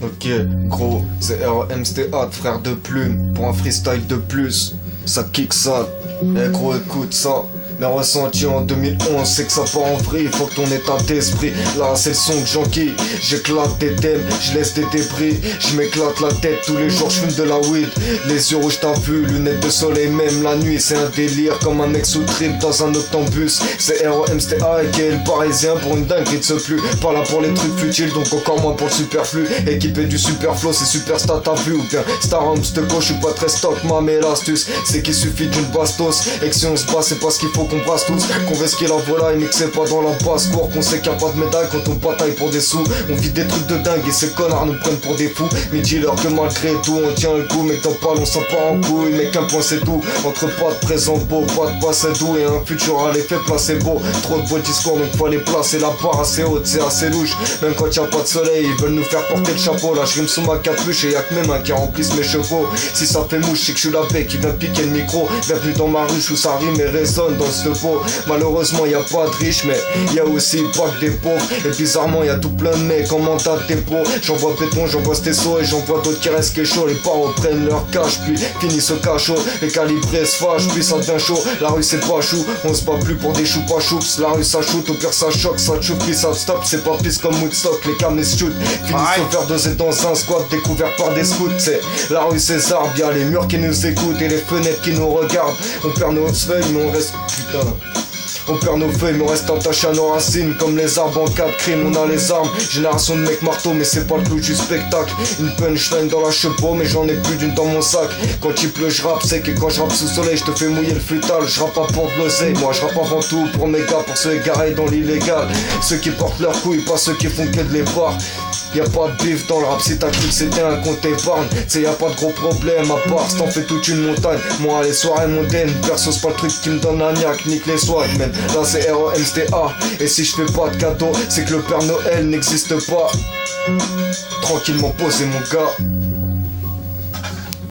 Ok, gros, c'est RMSTA, frère de plume, pour un freestyle de plus, ça kick ça. Eh gros, écoute ça. Mes ressentis en 2011, c'est que ça part en vrille, faut que ton état d'esprit. Là c'est le son que j'enquille, j'éclate des thèmes, je laisse des débris, je m'éclate la tête tous les jours, je fume de la weed. Les yeux rouges t'as vu, lunettes de soleil même la nuit, c'est un délire comme un mec sous trip dans un octambus. C'est ROMSTA et qui est le parisien pour une dinguerie de ce plus. Pas là pour les trucs futiles, donc encore moins pour le superflu. Équipé du superflow, c'est super stat t'as vu ou bien Star Homes te coach, je suis pas très stock, mais l'astuce c'est qu'il suffit d'une bastos. Et que si on se bat c'est parce qu'il faut qu'on brasse tous, qu'on vesquille la volaille mais que c'est pas dans la basse-cour, qu'on sait qu'il y a pas de médaille quand on bataille pour des sous. On vit des trucs de dingue et ces connards nous prennent pour des fous. Mais dis-leur que malgré tout on tient le coup, mais que t'en parles on s'en part en couille. Mais qu'un point c'est tout, entre pas de présent beau, pas de passé doux et un futur à l'effet placebo. Trop de beaux discours donc fallait placer la barre assez haute, c'est assez louche. Même quand y a pas de soleil ils veulent nous faire porter le chapeau. Là je rime sous ma capuche et y'a que mes mains qui remplissent mes chevaux. Si ça fait mouche c'est que je suis la paix qui vient piquer le micro. Bienvenue dans ma ruche où ça rime et résonne dans ce pot. Malheureusement y a pas de riches mais y a aussi pas que des pauvres. Et bizarrement y a tout plein de mecs en mandat de dépôt. J'envoie béton, j'envoie stésso et j'envoie d'autres qui restent que chaud. Les parents prennent leur cash puis finissent au cachot. Les calibrés se fâchent puis ça devient chaud. La rue c'est pas chou, on se bat plus pour des choux pas choups. La rue ça shoot, au pire ça choque, ça choute puis ça stop. C'est pas pisse comme Woodstock, les cames se shoot. Finissent au faire doser dans un squat découvert par des scouts. C'est la rue c'est arbres, y'a les murs qui nous écoutent et les fenêtres qui nous regardent. On perd nos feuilles mais on reste putain. On perd nos feuilles mais on reste attaché à nos racines. Comme les arbres en cas de crime, on a les armes. Génération de mecs marteau mais c'est pas le clou du spectacle. Une punchline dans la chepeau mais j'en ai plus d'une dans mon sac. Quand il pleut je rappe sec et quand je rappe sous soleil je te fais mouiller le futal. Je rappe pas pour de l'oseille, moi je rappe avant tout pour mes gars, pour ceux égarés dans l'illégal. Ceux qui portent leurs couilles, pas ceux qui font que de les voir. Y'a pas de bif dans le rap, si t'as cru que c'était un compte épargne. T'sais y'a pas de gros problème à part si t'en fais toute une montagne. Moi les soirées mondaines, perso c'est pas le truc qui me donne un niaque, nique les soirs man. Là c'est ROMSTA, et si je fais pas de cadeau, c'est que le Père Noël n'existe pas. Tranquillement posé mon gars.